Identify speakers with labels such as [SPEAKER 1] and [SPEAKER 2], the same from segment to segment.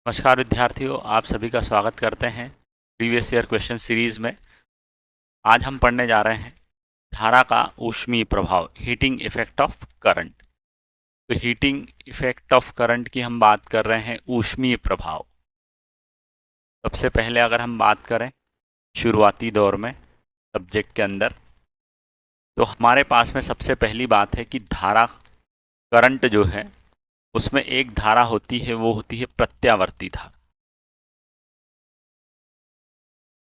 [SPEAKER 1] नमस्कार विद्यार्थियों, आप सभी का स्वागत करते हैं प्रीवियस ईयर क्वेश्चन सीरीज में। आज हम पढ़ने जा रहे हैं धारा का ऊष्मीय प्रभाव, हीटिंग इफेक्ट ऑफ करंट। तो हीटिंग इफेक्ट ऑफ करंट की हम बात कर रहे हैं, ऊष्मीय प्रभाव। सबसे पहले अगर हम बात करें शुरुआती दौर में सब्जेक्ट के अंदर, तो हमारे पास में सबसे पहली बात है कि धारा, करंट जो है उसमें एक धारा होती है, वो होती है प्रत्यावर्ती धारा,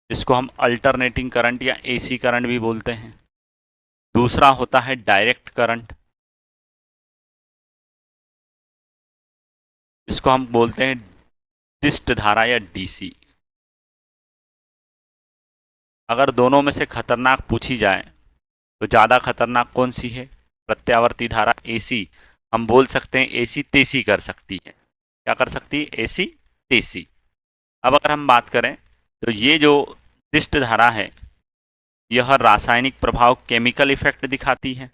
[SPEAKER 1] जिसको हम अल्टरनेटिंग करंट या एसी करंट भी बोलते हैं। दूसरा होता है डायरेक्ट करंट, इसको हम बोलते हैं डिस्ट धारा या डीसी। अगर दोनों में से खतरनाक पूछी जाए तो ज़्यादा खतरनाक कौन सी है? प्रत्यावर्ती धारा एसी। हम बोल सकते हैं एसी तेसी कर सकती है। क्या कर सकती है? एसी तेसी। अब अगर हम बात करें तो ये जो डिस्ट धारा है, यह रासायनिक प्रभाव, केमिकल इफेक्ट दिखाती है।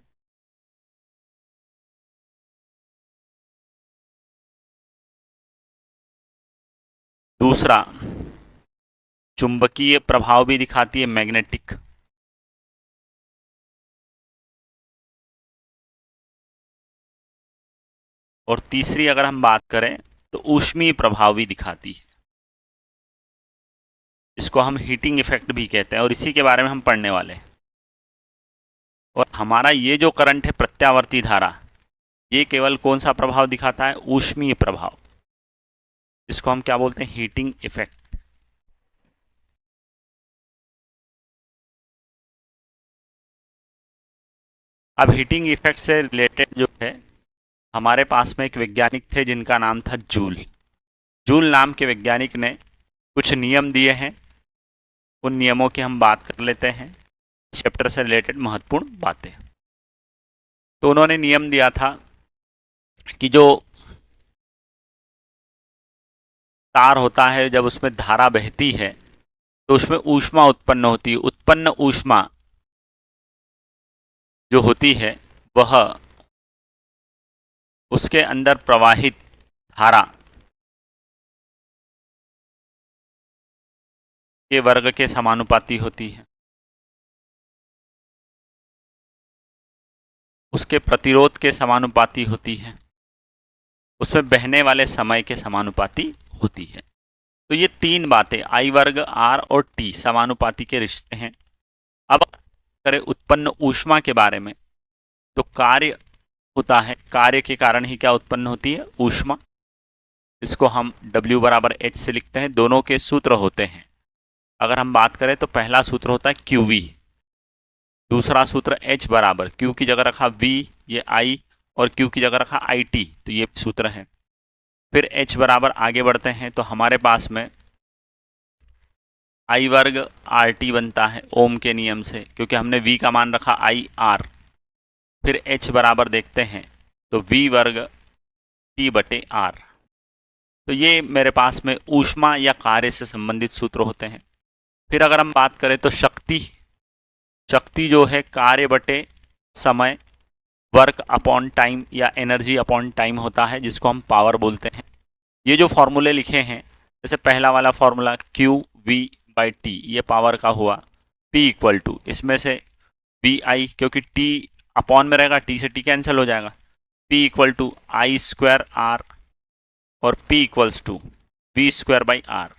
[SPEAKER 1] दूसरा चुंबकीय प्रभाव भी दिखाती है, मैग्नेटिक। और तीसरी अगर हम बात करें तो ऊष्मीय प्रभाव भी दिखाती है, इसको हम हीटिंग इफेक्ट भी कहते हैं, और इसी के बारे में हम पढ़ने वाले हैं। और हमारा ये जो करंट है प्रत्यावर्ती धारा, ये केवल कौन सा प्रभाव दिखाता है? ऊष्मीय प्रभाव। इसको हम क्या बोलते हैं? Heating effect. अब हीटिंग इफेक्ट से रिलेटेड जो है, हमारे पास में एक वैज्ञानिक थे जिनका नाम था जूल। जूल नाम के वैज्ञानिक ने कुछ नियम दिए हैं, उन नियमों की हम बात कर लेते हैं, चैप्टर से रिलेटेड महत्वपूर्ण बातें। तो उन्होंने नियम दिया था कि जो तार होता है, जब उसमें धारा बहती है तो उसमें ऊष्मा उत्पन्न होती है। उत्पन्न ऊष्मा जो होती है वह उसके अंदर प्रवाहित धारा के वर्ग के समानुपाती होती है, उसके प्रतिरोध के समानुपाती होती है, उसमें बहने वाले समय के समानुपाती होती है। तो ये तीन बातें, आई वर्ग, आर और टी, समानुपाती के रिश्ते हैं। अब करें उत्पन्न ऊष्मा के बारे में, तो कार्य होता है, कार्य के कारण ही क्या उत्पन्न होती है? ऊष्मा। इसको हम W बराबर H से लिखते हैं। दोनों के सूत्र होते हैं, अगर हम बात करें तो पहला सूत्र होता है QV, दूसरा सूत्र H बराबर, Q की जगह रखा V, ये I, और Q की जगह रखा IT, तो ये सूत्र है। फिर H बराबर आगे बढ़ते हैं तो हमारे पास में I वर्ग RT बनता है ओम के नियम से, क्योंकि हमने V का मान रखा IR। फिर H बराबर देखते हैं तो V वर्ग T बटे R। तो ये मेरे पास में ऊष्मा या कार्य से संबंधित सूत्र होते हैं। फिर अगर हम बात करें तो शक्ति, शक्ति जो है कार्य बटे समय, वर्क अपॉन टाइम या एनर्जी अपॉन टाइम होता है, जिसको हम पावर बोलते हैं। ये जो फॉर्मूले लिखे हैं, जैसे पहला वाला formula Q V by T, ये पावर का हुआ। पी इक्वल टू, इसमें से वी आई, क्योंकि टी अपॉन में रहेगा, टी से टी कैंसिल हो जाएगा, P equal to I square R, और P equals to V square by R.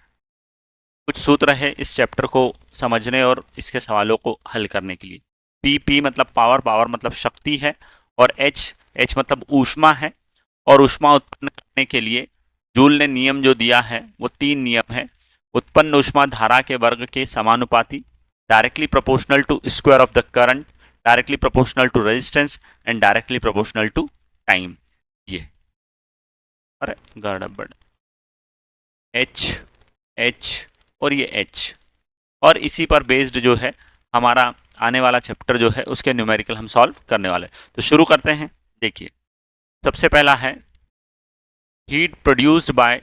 [SPEAKER 1] कुछ सूत्र है इस चैप्टर को समझने और इसके सवालों को हल करने के लिए। पी मतलब पावर, पावर मतलब शक्ति है, और एच मतलब ऊष्मा है। और ऊष्मा उत्पन्न करने के लिए जूल ने नियम जो दिया है वो तीन नियम है। उत्पन्न ऊष्मा धारा के वर्ग के समानुपाती, directly proportional to square of the current, directly proportional to resistance, and directly proportional to time. ये अरे गड़बड़, एच और ये एच, और इसी पर बेस्ड जो है हमारा आने वाला चैप्टर जो है उसके न्यूमेरिकल हम सॉल्व करने वाले। तो शुरू करते हैं। देखिए, सबसे पहला है heat produced by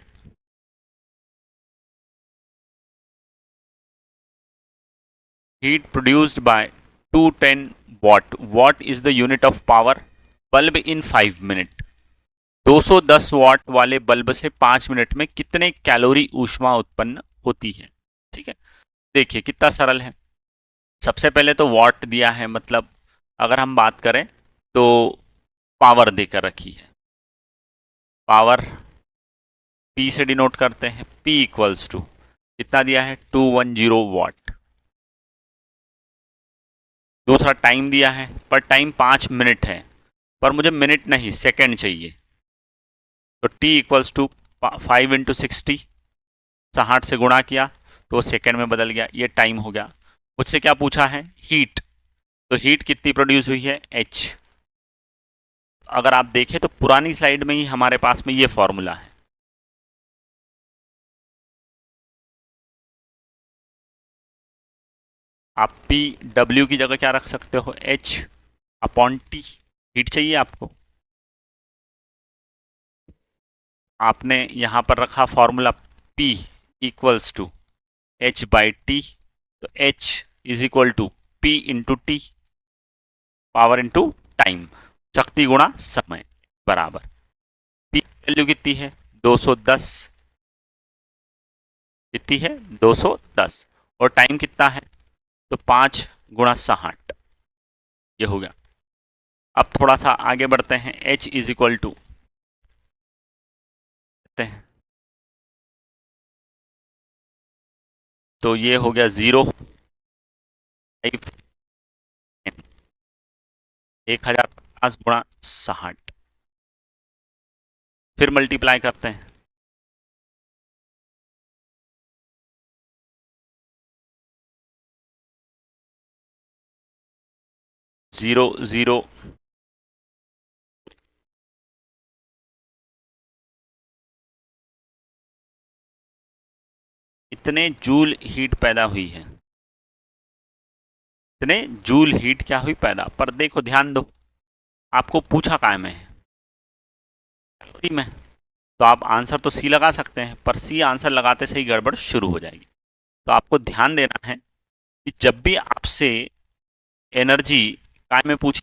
[SPEAKER 1] heat produced by 210 watt. Watt is the unit of power. Bulb in 5 minutes. 210 वाट वाले बल्ब से 5 मिनट में कितने कैलोरी ऊष्मा उत्पन्न होती है। ठीक है, देखिए कितना सरल है। सबसे पहले तो वाट दिया है, मतलब अगर हम बात करें तो पावर देकर रखी है। पावर P से डिनोट करते हैं, P इक्वल्स टू कितना दिया है 210 वाट। दूसरा टाइम दिया है, पर टाइम 5 मिनट है, पर मुझे मिनट नहीं सेकंड चाहिए। तो T इक्वल्स टू 5 इंटू 60, 60 से गुणा किया तो वो सेकेंड में बदल गया, ये टाइम हो गया। मुझसे क्या पूछा है, हीट। तो हीट कितनी प्रोड्यूस हुई है, H। अगर आप देखें तो पुरानी स्लाइड में ही हमारे पास में ये फॉर्मूला है। आप P W की जगह क्या रख सकते हो, H अपॉन T। हीट चाहिए आपको, आपने यहां पर रखा formula P equals to H by T. तो H is equal to P into T, power into time, शक्ति गुणा समय बराबर। P वैल्यू कितनी है 210, कितनी है 210, और टाइम कितना है तो 5 गुणा 60, ये हो गया। अब थोड़ा सा आगे बढ़ते हैं, H इज इक्वल टू हैं, तो ये हो गया 1050 गुणा 60, फिर मल्टीप्लाई करते हैं, 0 इतने जूल हीट पैदा हुई है, इतने जूल हीट क्या हुई पैदा। पर देखो ध्यान दो, आपको पूछा काय में है, कैलोरी में। तो आप आंसर तो सी लगा सकते हैं, पर सी आंसर लगाते से ही गड़बड़ शुरू हो जाएगी। तो आपको ध्यान देना है कि जब भी आपसे एनर्जी काय में पूछी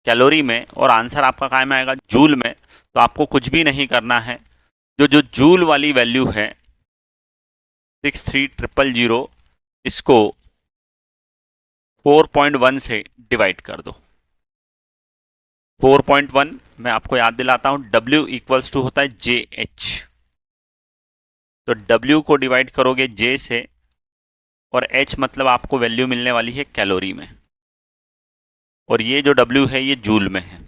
[SPEAKER 1] कैलोरी में और आंसर आपका काय में आएगा जूल में, तो आपको कुछ भी नहीं करना है। जो जो जूल वाली वैल्यू है 63000, इसको 4.1 से डिवाइड कर दो। 4.1 मैं आपको याद दिलाता हूं, W इक्वल्स टू होता है JH। तो W को डिवाइड करोगे J से, और H मतलब आपको वैल्यू मिलने वाली है कैलोरी में, और ये जो W है ये जूल में है,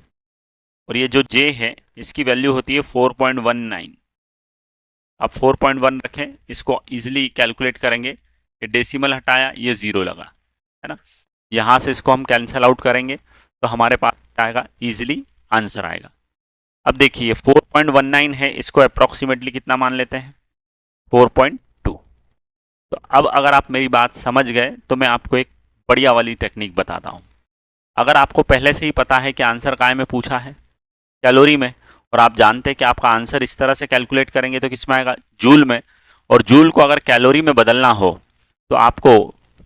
[SPEAKER 1] और ये जो J है इसकी वैल्यू होती है 4.19। अब 4.1 रखें, इसको इजीली कैलकुलेट करेंगे, ये डेसिमल हटाया ये जीरो लगा, है ना। यहाँ से इसको हम कैंसिल आउट करेंगे तो हमारे पास आएगा, इजीली आंसर आएगा। अब देखिए 4.19 है, इसको अप्रॉक्सीमेटली कितना मान लेते हैं 4.2। तो अब अगर आप मेरी बात समझ गए तो मैं आपको एक बढ़िया वाली टेक्निक बताता हूँ। अगर आपको पहले से ही पता है कि आंसर काय में पूछा है, कैलोरी में, और आप जानते हैं कि आपका आंसर इस तरह से कैलकुलेट करेंगे तो किस में आएगा, जूल में, और जूल को अगर कैलोरी में बदलना हो तो आपको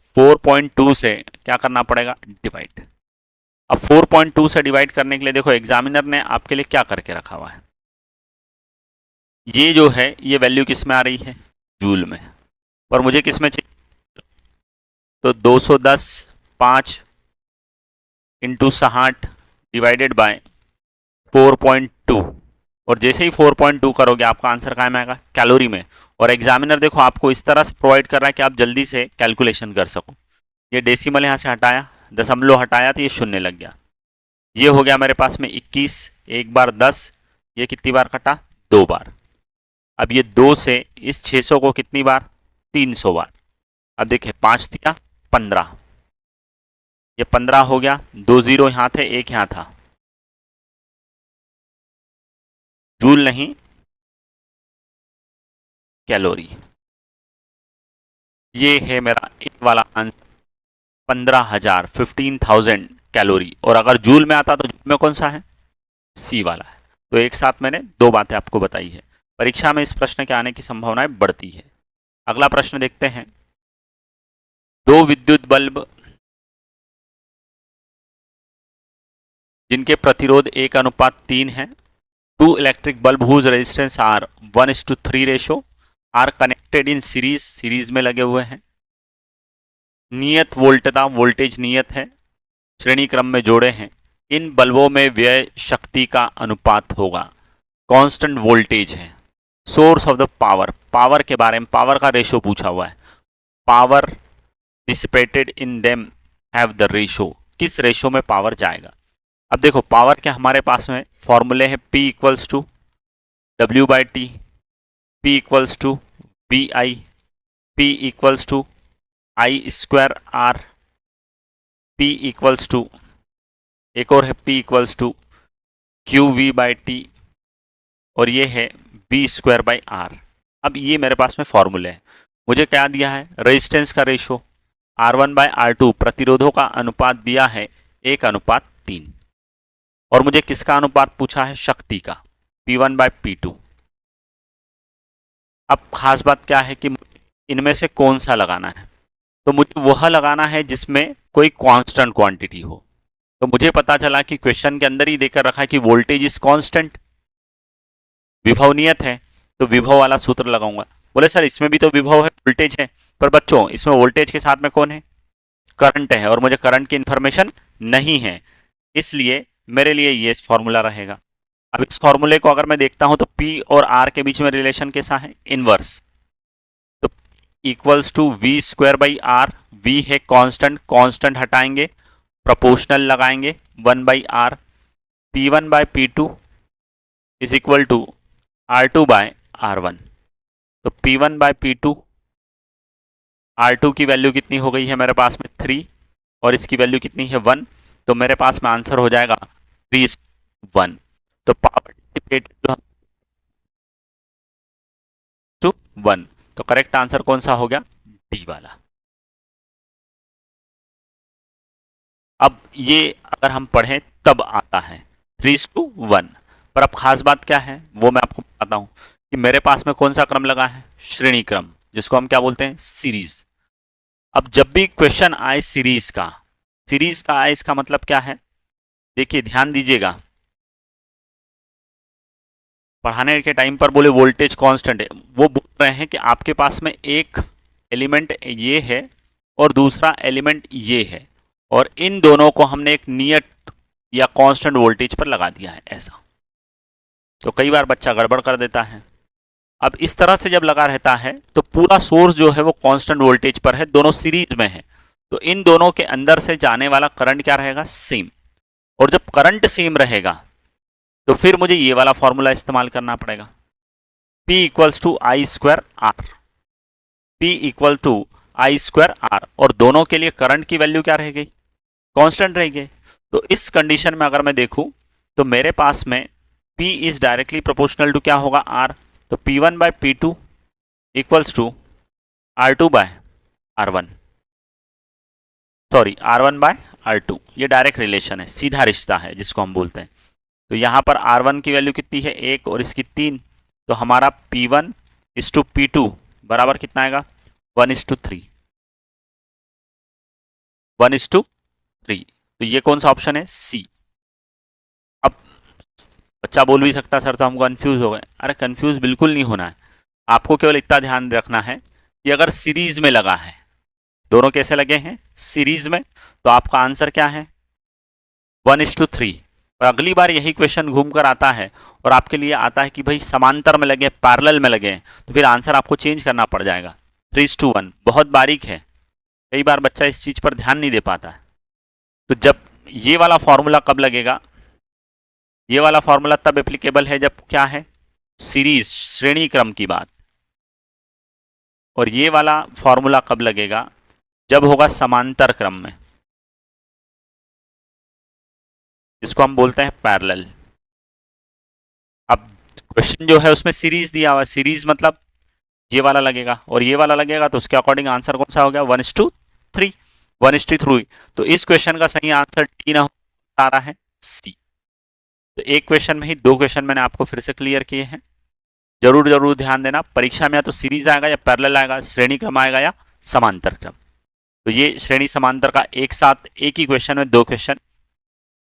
[SPEAKER 1] 4.2 से क्या करना पड़ेगा, डिवाइड। अब 4.2 से डिवाइड करने के लिए देखो एग्जामिनर ने आपके लिए क्या करके रखा हुआ है, ये जो है ये वैल्यू किस में आ रही है, जूल में, और मुझे किस में चाहिए, तो 210 5 इंटू 60 डिवाइडेड बाय 4.2, और जैसे ही 4.2 करोगे आपका आंसर कहाँ में आएगा, कैलोरी में। और एग्जामिनर देखो आपको इस तरह से प्रोवाइड कर रहा है कि आप जल्दी से कैलकुलेशन कर सको। ये डेसिमल यहाँ से हटाया, दशमलव हटाया तो ये शून्य लग गया, ये हो गया मेरे पास में 21, एक बार 10, ये कितनी बार कटा, 2 बार। अब ये 2 से इस 600 को कितनी बार, 300 बार। अब देखिए 5 दिया 15, ये 15 हो गया, 2 जीरो यहाँ थे, एक यहाँ था, जूल नहीं कैलोरी। ये है मेरा एक वाला आंसर, 15,000 कैलोरी, और अगर जूल में आता तो जूल में कौन सा है, सी वाला है। तो एक साथ मैंने दो बातें आपको बताई है। परीक्षा में इस प्रश्न के आने की संभावनाएं बढ़ती है। अगला प्रश्न देखते हैं, दो विद्युत बल्ब जिनके प्रतिरोध 1:3 है। 2 electric bulb whose resistance are 1:3 ratio are connected in series में लगे हुए हैं। नियत वोल्टता, वोल्टेज नियत है, श्रेणी क्रम में जोड़े हैं। इन बल्बों में व्यय शक्ति का अनुपात होगा। कांस्टेंट वोल्टेज है। Source of the power, power के बारे में, पावर का रेशो पूछा हुआ है। Power dissipated in them have the ratio, किस रेशो में पावर जाएगा। अब देखो पावर के हमारे पास में फॉर्मूले हैं P equals to W/T, P equals to BI, P equals to I²R, P equals to, एक और है P इक्वल्स टू QV/T और ये है B²/R। अब ये मेरे पास में फॉर्मूले है। मुझे क्या दिया है, रेजिस्टेंस का रेशो R1/R2, प्रतिरोधों का अनुपात दिया है 1:3 और मुझे किसका अनुपात पूछा है, शक्ति का, P1/P2। अब खास बात क्या है कि इनमें से कौन सा लगाना है, तो मुझे वह लगाना है जिसमें कोई कांस्टेंट क्वांटिटी हो। तो मुझे पता चला कि क्वेश्चन के अंदर ही देकर रखा है कि वोल्टेज इज कांस्टेंट, विभव नियत है, तो विभव वाला सूत्र लगाऊंगा। बोले सर इसमें भी तो विभव है, वोल्टेज है, पर बच्चों इसमें वोल्टेज के साथ में कौन है, करंट है, और मुझे करंट की इंफॉर्मेशन नहीं है, इसलिए मेरे लिए ये फॉर्मूला रहेगा। अब इस फॉर्मूले को अगर मैं देखता हूं तो P और R के बीच में रिलेशन कैसा है, इनवर्स। तो इक्वल्स टू V²/R, V है कांस्टेंट, कांस्टेंट हटाएंगे, प्रोपोर्शनल लगाएंगे 1/R, P1/P2 is equal to R2/R1। तो P1/P2, R2 की वैल्यू कितनी हो गई है मेरे पास में 3 और इसकी वैल्यू कितनी है 1, तो मेरे पास में आंसर हो जाएगा 3:1। तो पावर डिसिपेटेड टू 1, तो करेक्ट आंसर कौन सा हो गया, डी वाला। अब ये अगर हम पढ़ें तब आता है 3:1, पर अब खास बात क्या है वो मैं आपको बताता हूं कि मेरे पास में कौन सा क्रम लगा है, श्रेणी क्रम, जिसको हम क्या बोलते हैं, सीरीज। अब जब भी क्वेश्चन आए सीरीज का आए, इसका मतलब क्या है, देखिए ध्यान दीजिएगा, पढ़ाने के टाइम पर बोले वोल्टेज कांस्टेंट है, वो बोल रहे हैं कि आपके पास में एक एलिमेंट ये है और दूसरा एलिमेंट ये है, और इन दोनों को हमने एक नियत या कांस्टेंट वोल्टेज पर लगा दिया है ऐसा। तो कई बार बच्चा गड़बड़ कर देता है। अब इस तरह से जब लगा रहता है तो पूरा सोर्स जो है वो कांस्टेंट वोल्टेज पर है, दोनों सीरीज में है, तो इन दोनों के अंदर से जाने वाला करंट क्या रहेगा, सेम। और जब करंट सेम रहेगा तो फिर मुझे ये वाला फॉर्मूला इस्तेमाल करना पड़ेगा, P equals to I²R, P equal to I²R, और दोनों के लिए करंट की वैल्यू क्या रह गई, कांस्टेंट रह गई। तो इस कंडीशन में अगर मैं देखूं तो मेरे पास में P is directly proportional to क्या होगा, R, तो P1/P2 equals to R2/R1, sorry R1/R2, ये डायरेक्ट रिलेशन है, सीधा रिश्ता है जिसको हम बोलते हैं। तो यहाँ पर R1 की वैल्यू कितनी है 1 और इसकी 3, तो हमारा P1:P2 बराबर कितना आएगा 1:3, 1:3। तो ये कौन सा ऑप्शन है, सी। अब बच्चा बोल भी सकता सर तो हम कंफ्यूज हो गए, अरे कंफ्यूज बिल्कुल नहीं होना है, आपको केवल इतना ध्यान रखना है कि अगर सीरीज में लगा है, दोनों कैसे लगे हैं, सीरीज में, तो आपका आंसर क्या है 1:3। और अगली बार यही क्वेश्चन घूम कर आता है और आपके लिए आता है कि भाई समांतर में लगे, पैरेलल में लगे, तो फिर आंसर आपको चेंज करना पड़ जाएगा। 3:1 बहुत बारीक है, कई बार बच्चा इस चीज पर ध्यान नहीं दे पाता है। तो जब ये वाला फॉर्मूला कब लगेगा, ये वाला फॉर्मूला तब एप्लीकेबल है जब क्या है, सीरीज, श्रेणी क्रम की बात। और ये वाला फॉर्मूला कब लगेगा, जब होगा समांतर क्रम में, इसको हम बोलते हैं पैरेलल। अब क्वेश्चन जो है उसमें सीरीज दिया हुआ है, सीरीज मतलब ये वाला लगेगा और ये वाला लगेगा, तो उसके अकॉर्डिंग आंसर कौन सा हो गया 1:3, 1:3। तो इस क्वेश्चन का सही आंसर डी ना आ रहा है, सी। तो एक क्वेश्चन में ही दो क्वेश्चन मैंने आपको फिर से क्लियर किए हैं, जरूर जरूर ध्यान देना। परीक्षा में या तो सीरीज आएगा या पैरेलल आएगा, श्रेणी क्रम आएगा या समांतर क्रम। तो ये श्रेणी समांतर का एक साथ एक ही क्वेश्चन में दो क्वेश्चन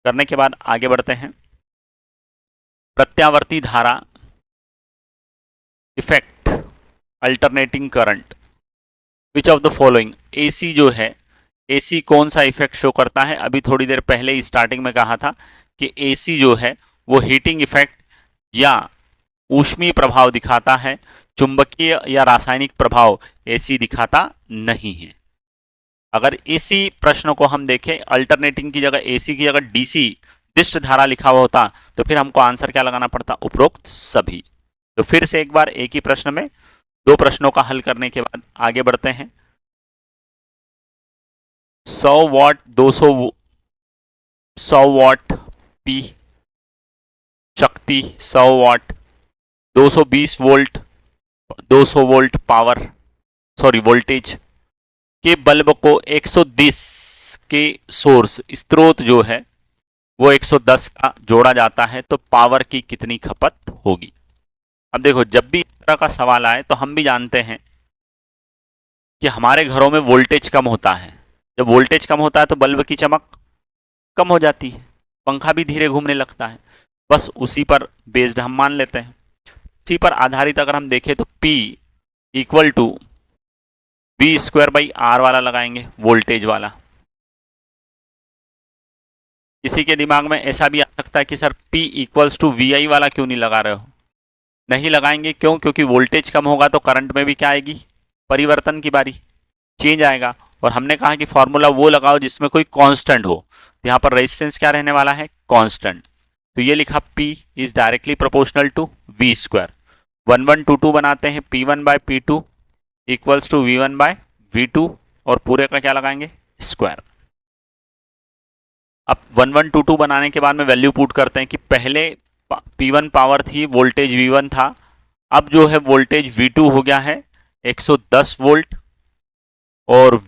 [SPEAKER 1] करने के बाद आगे बढ़ते हैं। प्रत्यावर्ती धारा effect alternating current, which of the following, AC जो है, एसी कौन सा इफेक्ट शो करता है? अभी थोड़ी देर पहले स्टार्टिंग में कहा था कि एसी जो है वो हीटिंग इफेक्ट या ऊष्मीय प्रभाव दिखाता है, चुंबकीय या रासायनिक प्रभाव एसी दिखाता नहीं है। अगर इसी प्रश्न को हम देखें, अल्टरनेटिंग की जगह एसी की जगह डीसी दिष्ट धारा लिखा हुआ होता तो फिर हमको आंसर क्या लगाना पड़ता? उपरोक्त सभी। तो फिर से एक बार एक ही प्रश्न में दो प्रश्नों का हल करने के बाद आगे बढ़ते हैं। 100 वाट 100 वाट पी शक्ति, 100 वाट 220 वोल्ट, 200 वोल्ट पावर वोल्टेज के बल्ब को 110 के सोर्स स्रोत जो है वो 110 का जोड़ा जाता है तो पावर की कितनी खपत होगी? अब देखो, जब भी इस तरह का सवाल आए तो हम भी जानते हैं कि हमारे घरों में वोल्टेज कम होता है। जब वोल्टेज कम होता है तो बल्ब की चमक कम हो जाती है, पंखा भी धीरे घूमने लगता है। बस उसी पर बेस्ड हम मान लेते हैं। उसी पर आधारित अगर हम देखें तो P equal to V square by R वाला लगाएंगे, वोल्टेज वाला। किसी के दिमाग में ऐसा भी आ सकता है कि sir P equals to V I वाला क्यों नहीं लगा रहे हो? नहीं लगाएंगे, क्यों? क्योंकि वोल्टेज कम होगा तो करंट में भी क्या आएगी? परिवर्तन की बारी, चेंज आएगा। और हमने कहा कि फॉर्मूला वो लगाओ जिसमें कोई कांस्टेंट हो। तो यहाँ पर रेजिस्टेंस क्या रहने वाला है? कांस्टेंट। तो ये लिखा P is directly proportional to V square. 1122 बनाते हैं, P1 bye P2 equals to V1 bye V2 और पूरे का क्या लगाएंगे? स्क्वायर। अब 1122 बनाने के बाद में वैल्यू पुट करते हैं कि पहले P1 पावर थी, वोल्टेज V1 था, अब जो है वोल्टेज V2 हो गया है 110 वोल्ट, और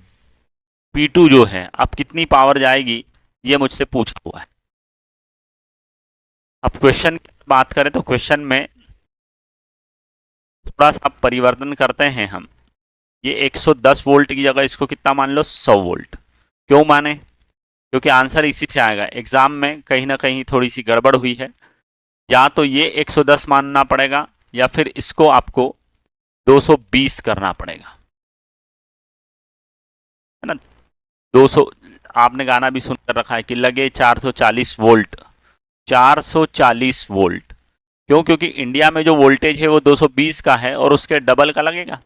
[SPEAKER 1] P2 जो है अब कितनी पावर जाएगी ये मुझसे पूछा हुआ है। अब क्वेश्चन की बात करें तो क्वेश्चन में थोड़ा सा परिवर्तन करते हैं हम। ये 110 वोल्ट की जगह इसको कितना मान लो? 100 वोल्ट। क्यों माने? क्योंकि आंसर इसी से आएगा। एग्जाम में कहीं ना कहीं थोड़ी सी गड़बड़ हुई है, या तो ये 110 मानना पड़ेगा या फिर इसको आपको 220 करना पड़ेगा, है ना। 200, आपने गाना भी सुनकर रखा है कि लगे 440 वोल्ट, 440 वोल्ट। क्यों? क्योंकि इंडिया में जो वोल्टेज है वो 220 का है और उसके डबल का लगेगा।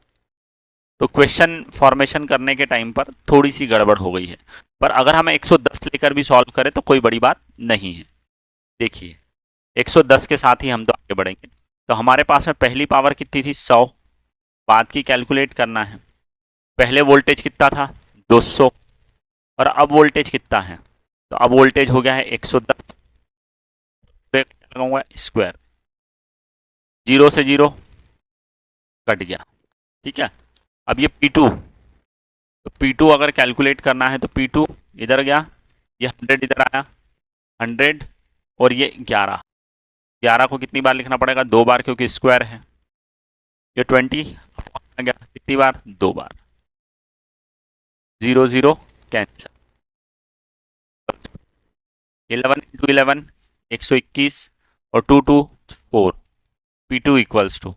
[SPEAKER 1] तो क्वेश्चन फॉर्मेशन करने के टाइम पर थोड़ी सी गड़बड़ हो गई है, पर अगर हम 110 लेकर भी सॉल्व करें तो कोई बड़ी बात नहीं है। देखिए 110 के साथ ही हम तो आगे बढ़ेंगे। तो हमारे पास में पहली पावर कितनी थी? 100। बाद की कैलकुलेट करना है। पहले वोल्टेज कितना था? 200। और अब वोल्टेज कितना है? तो अब वोल्टेज हो गया है 110, लगाऊंगा स्क्वायर, 0 से 0 कट गया, ठीक है। अब ये P2, तो P2 अगर कैलकुलेट करना है तो P2 इधर गया, ये 100 इधर आया, 100 और ये 11, 11 को कितनी बार लिखना पड़ेगा? 2 बार, क्योंकि स्क्वायर है। ये 20 आ गया, कितनी बार? 2 बार। 0 0 कैंसिल। 11 इंटू 11 121 और 2 2 4। P2 इक्वल्स टू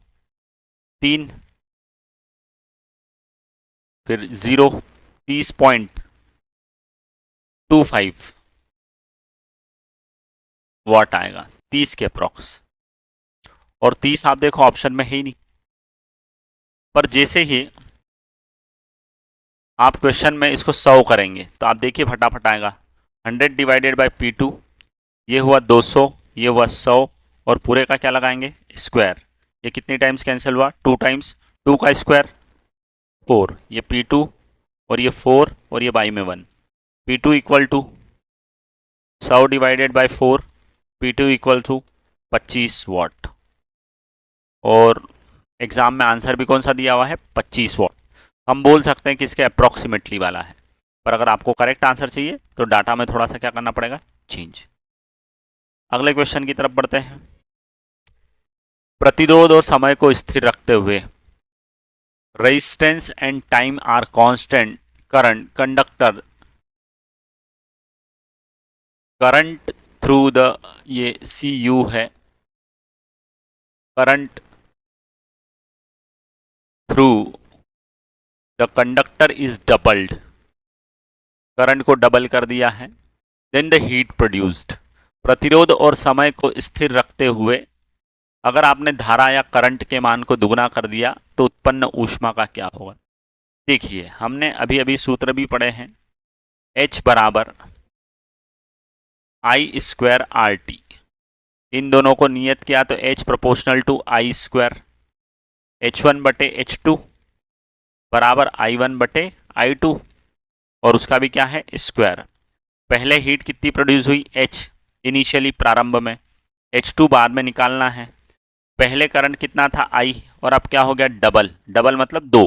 [SPEAKER 1] 3, फिर 0 30.25 वाट आएगा, 30 के अप्रॉक्स। और 30 आप देखो ऑप्शन में है ही नहीं। पर जैसे ही आप क्वेश्चन में इसको 100 करेंगे तो आप देखिए फटाफट आएगा। 100 डिवाइडेड बाई P2, ये हुआ 200, ये हुआ 100 और पूरे का क्या लगाएंगे? स्क्वायर। ये कितनी टाइम्स कैंसिल हुआ? 2 टाइम्स, 2 का स्क्वायर 4, ये P2 और ये 4 और ये बाई में 1। P2 equal to 100 divided by 4, P2 equal to 25 watt. और एग्जाम में आंसर भी कौन सा दिया हुआ है? 25 वाट। हम बोल सकते हैं कि इसके अप्रॉक्सीमेटली वाला है, पर अगर आपको करेक्ट आंसर चाहिए तो डाटा में थोड़ा सा क्या करना पड़ेगा? चेंज। अगले क्वेश्चन की तरफ बढ़ते हैं। प्रतिरोध और समय को स्थिर रखते हुए resistance and time are constant, current conductor, current through the, ये सी यू है, current through the conductor is doubled, current को डबल कर दिया है। देन द हीट प्रोड्यूस्ड, प्रतिरोध और समय को स्थिर रखते हुए अगर आपने धारा या करंट के मान को दुगना कर दिया तो उत्पन्न ऊष्मा का क्या होगा। देखिए हमने अभी अभी सूत्र भी पढ़े हैं, H बराबर आई स्क्वायर आर टी, इन दोनों को नियत किया तो H proportional to I square, H1 बटे H2 बराबर I1 बटे I2, और उसका भी क्या है स्क्वायर। पहले हीट कितनी प्रोड्यूस हुई H इनिशियली प्रारंभ में, H2 बाद में निकालना है। पहले करंट कितना था I, और अब क्या हो गया डबल, डबल मतलब 2,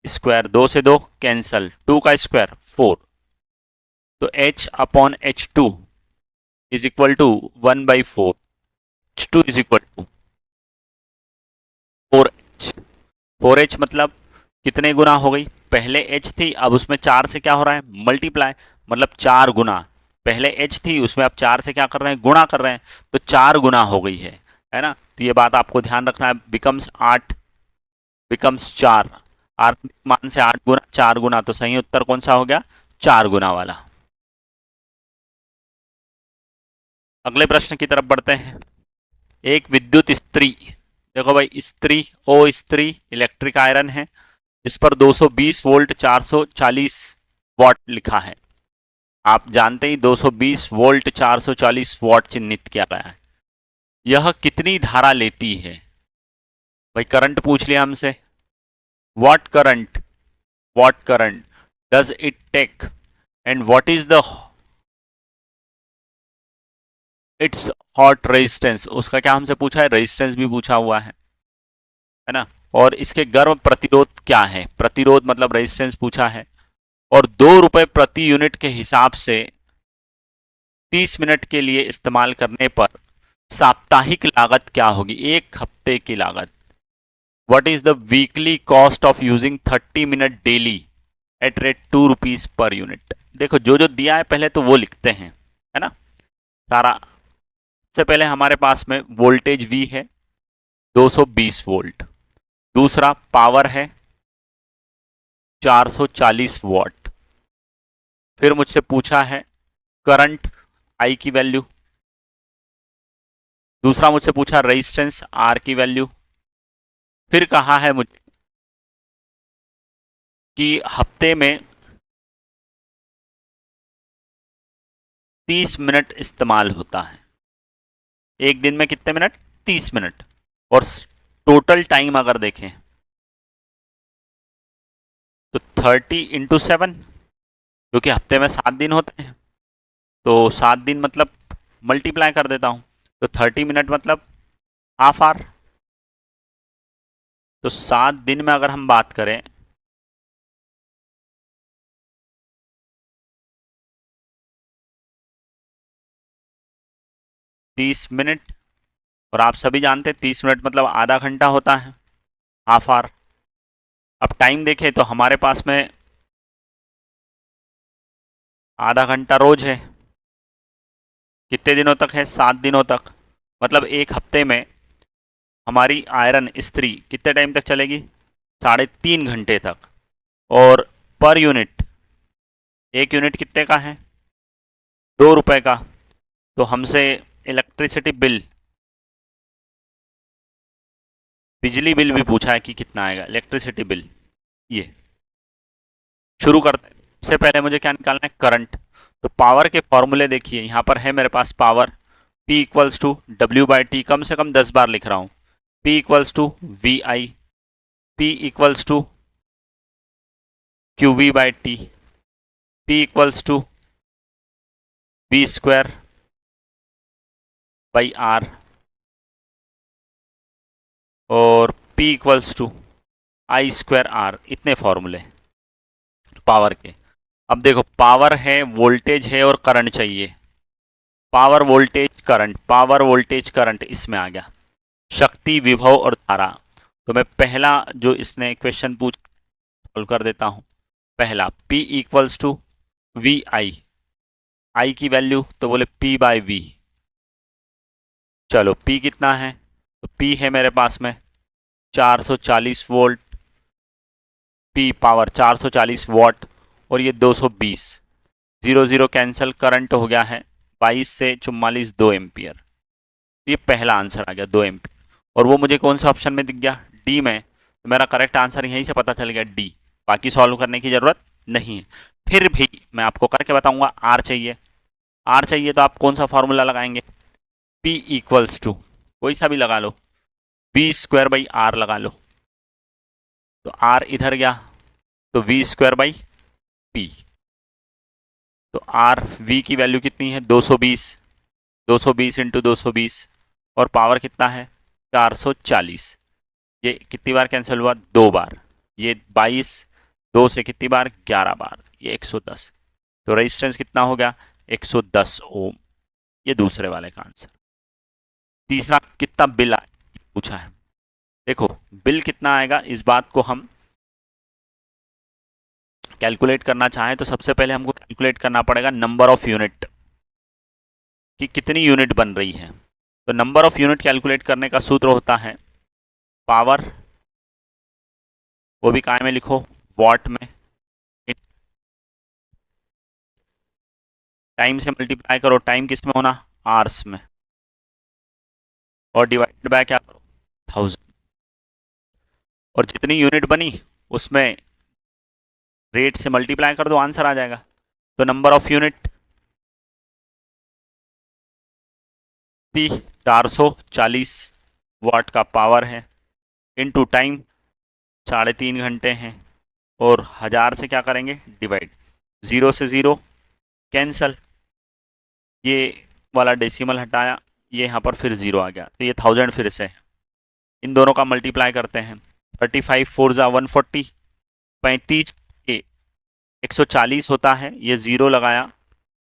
[SPEAKER 1] स्क्वायर 2 से 2 कैंसल, 2 का स्क्वायर 4, तो H upon H2 is equal to 1/4, H2 is equal to 4H, 4H मतलब कितने गुना हो गई, पहले H थी अब उसमें 4 से क्या हो रहा है मल्टीप्लाई, मतलब 4 गुना, पहले H थी उसमें अब 4 से क्या कर रहे हैं गुणा कर रहे हैं, तो 4 गुना हो गई है ना। तो ये बात आपको ध्यान रखना है, बिकम्स 8 बिकम्स 4, आर मान से 8 गुना 4 गुना, तो सही उत्तर कौन सा हो गया 4 गुना वाला। अगले प्रश्न की तरफ बढ़ते हैं। एक विद्युत इस्त्री, देखो भाई इस्त्री ओ इस्त्री इलेक्ट्रिक आयरन है जिस पर 220 वोल्ट 440 वॉट लिखा है। आप जानते ही 220 वोल्ट 440 वॉट चिन्हित किया गया है। यह कितनी धारा लेती है, भाई करंट पूछ लिया हमसे, what current does it take and what is the its hot resistance, उसका क्या हमसे पूछा है, रेजिस्टेंस भी पूछा हुआ है ना। और इसके गर्म प्रतिरोध क्या है, प्रतिरोध मतलब रेजिस्टेंस पूछा है। और 2 रुपए प्रति यूनिट के हिसाब से 30 मिनट के लिए इस्तेमाल करने पर साप्ताहिक लागत क्या होगी, एक हफ्ते की लागत। What is the weekly cost of using 30 minute daily at rate 2 rupees per unit. देखो जो जो दिया है पहले तो वो लिखते हैं, है ना सारा। सबसे पहले हमारे पास में वोल्टेज V है 220 वोल्ट, दूसरा पावर है 440 वॉट, फिर मुझसे पूछा है करंट I की वैल्यू, दूसरा मुझसे पूछा रेजिस्टेंस R की वैल्यू, फिर कहा है मुझे कि हफ्ते में 30 मिनट इस्तेमाल होता है, एक दिन में कितने मिनट 30 मिनट, और टोटल टाइम अगर देखें तो 30 × 7, क्योंकि हफ्ते में 7 दिन होते हैं तो 7 दिन मतलब मल्टीप्लाई कर देता हूं, तो 30 मिनट मतलब हाफ आवर, तो 7 दिन में अगर हम बात करें तीस मिनट, और आप सभी जानते हैं 30 मिनट मतलब आधा घंटा होता है, हाफ आवर। अब टाइम देखें तो हमारे पास में आधा घंटा रोज है, कितने दिनों तक है 7 दिनों तक, मतलब एक हफ्ते में हमारी आयरन इस्त्री कितने टाइम तक चलेगी 3.5 घंटे तक। और पर यूनिट, एक यूनिट कितने का है 2 रुपए का, तो हमसे इलेक्ट्रिसिटी बिल, बिजली बिल भी पूछा है कि कितना आएगा इलेक्ट्रिसिटी बिल। ये शुरू करते हैं, सबसे पहले मुझे क्या निकालना है करंट, तो पावर के फॉर्मूले देखिए यहाँ पर है मेरे पास power P equals to W/T, कम से कम 10 बार लिख रहा हूँ, P equals to VI, P equals to QV/T, P equals to V square by R, और P equals to I square R, इतने फॉर्मूले पावर के। अब देखो पावर है, वोल्टेज है और करंट चाहिए, power voltage current, power voltage current इसमें आ गया, शक्ति विभव और धारा। तो मैं पहला जो इसने क्वेश्चन पूछ सॉल्व कर देता हूं। पहला P इक्वल्स टू VI, आई की वैल्यू, तो बोले P बाय वी। चलो P कितना है, तो P है मेरे पास में 440 वोल्ट, P पावर 440 वॉट, और ये 220, 0 0 कैंसिल, करंट हो गया है 22 से 44 2 एम्पियर। ये पहला आंसर आ गया 2 एम्पियर, और वो मुझे कौन सा ऑप्शन में दिख गया, डी में। तो मेरा करेक्ट आंसर यहीं से पता चल गया डी, बाकी सॉल्व करने की ज़रूरत नहीं है। फिर भी मैं आपको करके बताऊंगा। आर चाहिए, आर चाहिए तो आप कौन सा फॉर्मूला लगाएंगे, P इक्वल्स टू कोई सा भी लगा लो, V स्क्वायर बाई आर लगा लो, तो आर इधर गया तो V स्क्वायर बाई P। तो आर V की वैल्यू कितनी है 220, 220 इंटू 220, और पावर कितना है 440। ये कितनी बार कैंसिल हुआ, 2 बार। ये 22, 2 से कितनी बार 11 बार, ये 110। तो रेजिस्टेंस कितना हो गया 110 ओम। ये दूसरे वाले का आंसर। तीसरा, कितना बिल पूछा है। देखो बिल कितना आएगा, इस बात को हम कैलकुलेट करना चाहें तो सबसे पहले हमको कैलकुलेट करना पड़ेगा नंबर ऑफ यूनिट, कि कितनी यूनिट बन रही है। तो नंबर ऑफ यूनिट कैलकुलेट करने का सूत्र होता है पावर, वो भी काय में लिखो, वॉट में, टाइम से मल्टीप्लाई करो, टाइम किस में होना, आवर्स में, और डिवाइडेड बाय क्या करो 1000, और जितनी यूनिट बनी उसमें रेट से मल्टीप्लाई कर दो, आंसर आ जाएगा। तो नंबर ऑफ यूनिट 440 वाट का पावर है, इनटू टाइम 3.5 घंटे हैं, और 1000 से क्या करेंगे डिवाइड, 0 से 0 कैंसल, ये वाला डेसिमल हटाया, ये यहाँ पर फिर 0 आ गया, तो ये 1000 फिर से है। इन दोनों का मल्टीप्लाई करते हैं, 35 4 जा 140, 35 के 140 होता है, ये 0 लगाया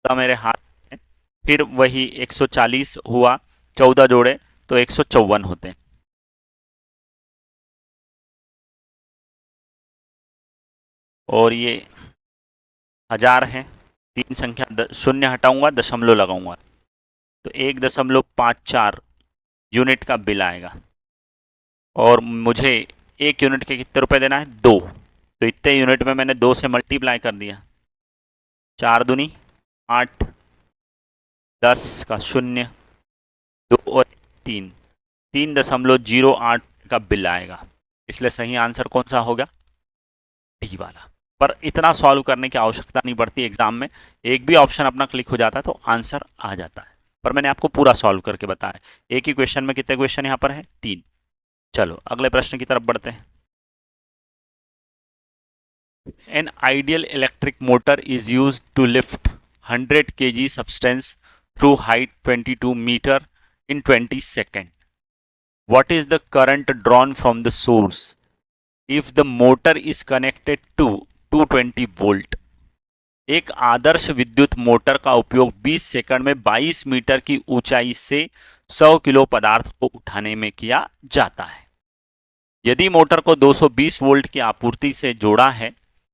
[SPEAKER 1] तो मेरे हाथ में, फिर वही 140 हुआ, 14 जोड़े तो 154 होते हैं। और ये 1000 है, 3 संख्या शून्य हटाऊंगा, दशमलव लगाऊंगा, तो 1.54 यूनिट का बिल आएगा। और मुझे 1 यूनिट के कितने रुपए देना है 2, तो इतने यूनिट में मैंने 2 से मल्टीप्लाई कर दिया, 4 दूनी 8, 10 का शून्य, 2 और 3, 3.08 का बिल आएगा। इसलिए सही आंसर कौन सा होगा, डी वाला। पर इतना सॉल्व करने की आवश्यकता नहीं पड़ती एग्जाम में, एक भी ऑप्शन अपना क्लिक हो जाता है तो आंसर आ जाता है। पर मैंने आपको पूरा सॉल्व करके बताया। एक ही क्वेश्चन में कितने क्वेश्चन यहाँ पर है 3। चलो अगले प्रश्न की तरफ बढ़ते हैं। An ideal electric motor is use to lift 100 kg substance through height 22 meter in 20 seconds. What is the current drawn from the source if the motor is connected to 220 volt? एक आदर्श विद्युत मोटर का उपयोग 20 second में 22 metre की ऊंचाई से 100 kilo पदार्थ को उठाने में किया जाता है। यदि मोटर को 220 वोल्ट की आपूर्ति से जोड़ा है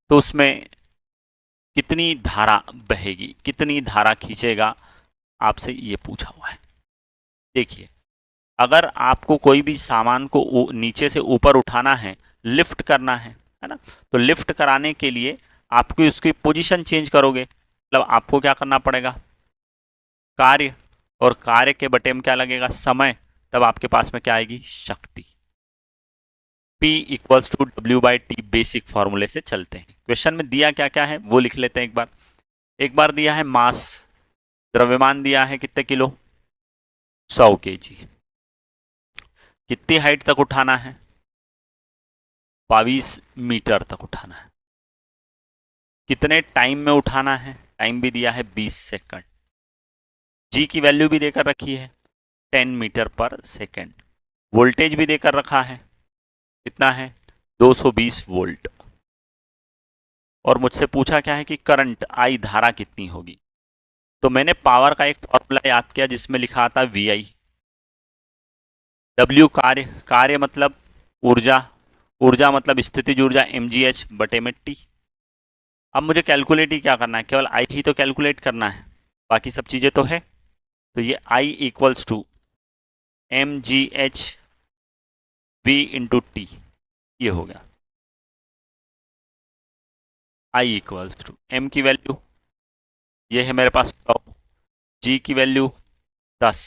[SPEAKER 1] तो उसमें कितनी धारा बहेगी, कितनी धारा खींचेगा, आपसे ये पूछा हुआ है। देखिए अगर आपको कोई भी सामान को नीचे से ऊपर उठाना है, लिफ्ट करना है ना, तो लिफ्ट कराने के लिए आपको उसकी पोजीशन चेंज करोगे, मतलब आपको क्या करना पड़ेगा, कार्य, और कार्य के बटे में क्या लगेगा समय, तब आपके पास में क्या आएगी शक्ति। P equals to W/T basic फॉर्मूले से चलते हैं। क्वेश्चन में दिया क्या क्या है वो लिख लेते हैं एक बार दिया है मास, द्रव्यमान दिया है कितने किलो 100 kg, कितनी हाइट तक उठाना है 22 मीटर तक उठाना है, कितने टाइम में उठाना है, टाइम भी दिया है 20 सेकंड, जी की वैल्यू भी देकर रखी है 10 मीटर पर सेकंड, वोल्टेज भी देकर रखा है कितना है 220 वोल्ट, और मुझसे पूछा क्या है कि करंट आई धारा कितनी होगी। तो मैंने पावर का एक फॉर्मूला याद किया जिसमें लिखा था VI, W कार्य, कार्य मतलब ऊर्जा, ऊर्जा मतलब स्थितिज ऊर्जा mgh बटे में T। अब मुझे कैलकुलेट ही क्या करना है, केवल I ही तो कैलकुलेट करना है, बाकी सब चीज़ें तो है। तो ये I equals to mgh v into T, ये हो गया। I इक्वल्स टू m की वैल्यू ये है मेरे पास 100, g की वैल्यू 10,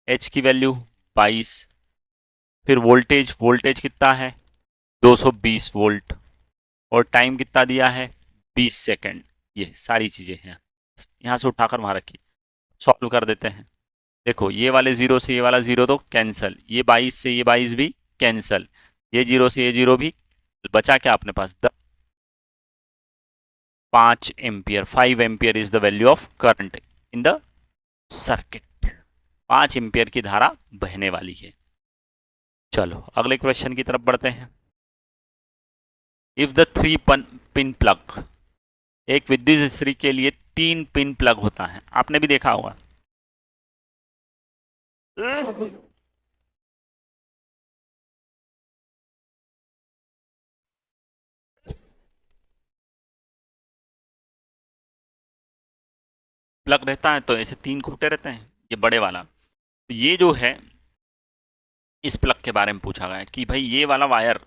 [SPEAKER 1] h की वैल्यू 22, फिर वोल्टेज, वोल्टेज कितना है 220 वोल्ट, और टाइम कितना दिया है 20 सेकंड। ये सारी चीज़ें हैं, यहाँ से उठाकर वहाँ रखिए, सॉल्व कर देते हैं। देखो ये वाले जीरो से ये वाला जीरो तो कैंसल, ये 22 से ये 22 भी कैंसल, ये जीरो से ये जीरो भी, बचा क्या अपने पास 5 ampere. 5 ampere is the value of current in the circuit. 5 ampere की धारा बहने वाली है। चलो अगले क्वेश्चन की तरफ बढ़ते हैं। इफ द 3 पिन प्लग, एक विद्युत इस्त्री के लिए 3 पिन प्लग होता है, आपने भी देखा होगा। प्लग रहता है तो ऐसे 3 खूंटे रहते हैं, ये बड़े वाला। तो ये जो है इस प्लग के बारे में पूछा गया है कि भाई ये वाला वायर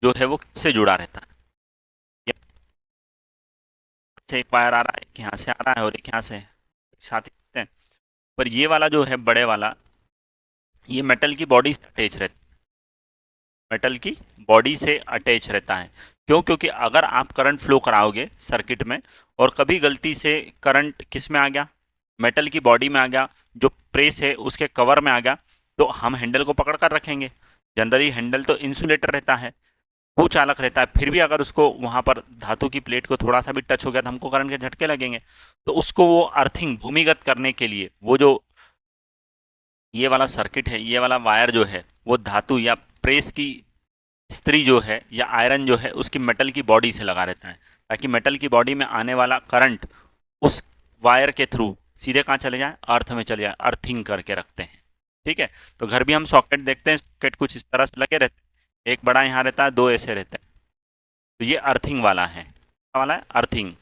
[SPEAKER 1] जो है वो किससे जुड़ा रहता है। से एक वायर आ रहा है, एक यहाँ से आ रहा है और एक यहाँ से, साथ ही रहते हैं। पर ये वाला जो है बड़े वाला, ये मेटल की बॉडी से अटैच रहता है, मेटल की बॉडी से अटैच रहता है। क्यों? क्योंकि अगर आप करंट फ्लो कराओगे सर्किट में और कभी गलती से करंट किस में आ गया, मेटल की बॉडी में आ गया, जो प्रेस है उसके कवर में आ गया, तो हम हैंडल को पकड़ कर रखेंगे। जनरली हैंडल तो इंसुलेटर रहता है, कुचालक रहता है, फिर भी अगर उसको वहाँ पर धातु की प्लेट को थोड़ा सा भी टच हो गया तो हमको करंट के झटके लगेंगे। तो उसको वो अर्थिंग, भूमिगत करने के लिए वो जो ये वाला सर्किट है, ये वाला वायर जो है वो धातु या प्रेस की स्त्री जो है या आयरन जो है उसकी मेटल की बॉडी से लगा रहता है, ताकि मेटल की बॉडी में आने वाला करंट उस वायर के थ्रू सीधे कहाँ चले जाए, अर्थ में चले जाए। अर्थिंग करके रखते हैं, ठीक है। तो घर भी हम सॉकेट देखते हैं, सॉकेट कुछ इस तरह से लगे रहते हैं, एक बड़ा यहाँ रहता है, 2 ऐसे रहते हैं। तो ये अर्थिंग वाला है, क्या वाला है, अर्थिंग।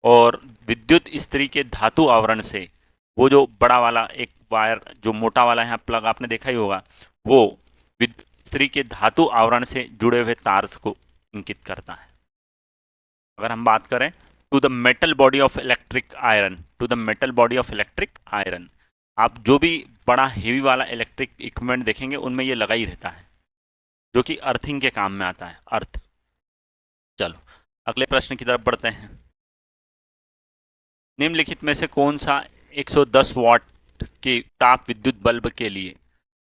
[SPEAKER 1] और विद्युत इस्त्री के धातु आवरण से वो जो बड़ा वाला एक वायर, जो मोटा वाला यहाँ प्लग आपने देखा ही होगा, वो विद्युत इस्त्री के धातु आवरण से जुड़े हुए तार को इंकित करता है। अगर हम बात करें to the metal body of electric iron, to the metal body of electric iron, आप जो भी बड़ा हेवी वाला इलेक्ट्रिक इक्विपमेंट देखेंगे उनमें ये लगा ही रहता है, जो कि अर्थिंग के काम में आता है, अर्थ। चलो अगले प्रश्न की तरफ बढ़ते हैं। निम्नलिखित में से कौन सा 110 वॉट के ताप विद्युत बल्ब के लिए